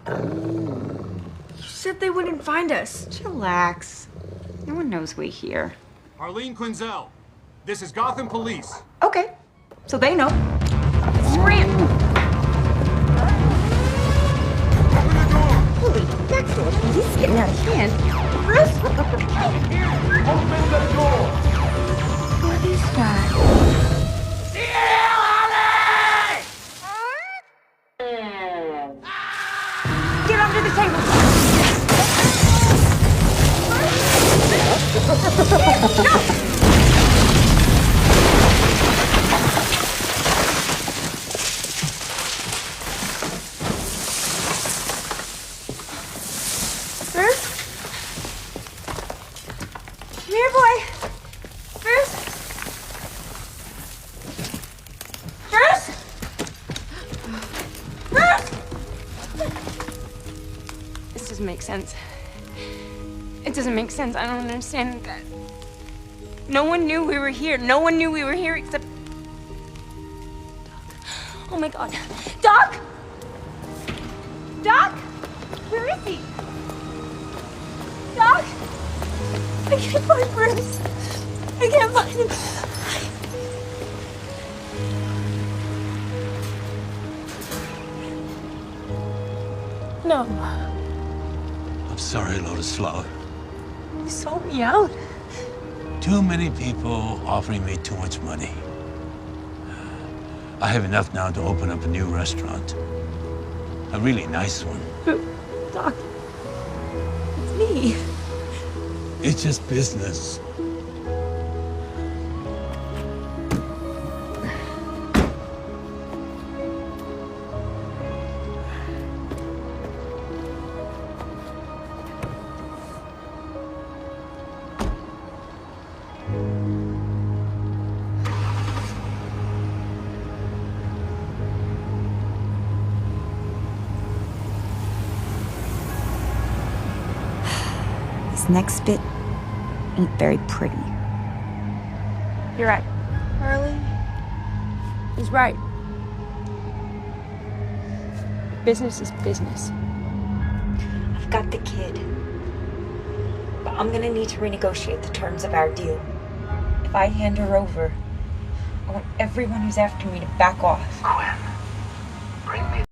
You said they wouldn't find us. Chillax. No one knows we're here. Arlene Quinzel, this is Gotham Police. Okay, so they know. Scram! Open the door! Holy mackerel, this is getting out of hand. Bruce? Open the door! What is that? Get under the table! Bruce? Come here, boy. Bruce? Bruce? Bruce? This doesn't make sense. It doesn't make sense. I don't understand that. No one knew we were here. No one knew we were here except... Doc. Oh my God. Doc! Doc? Where is he? Doc? I can't find Bruce. I can't find him. No. I'm sorry, Lotus Flower. You sold me out. Too many people offering me too much money. I have enough now to open up a new restaurant. A really nice one. Doc, it's me. It's just business. This next bit ain't very pretty. You're right. Harley? He's right. Business is business. I've got the kid. But I'm gonna need to renegotiate the terms of our deal. If I hand her over, I want everyone who's after me to back off. Quinn, bring me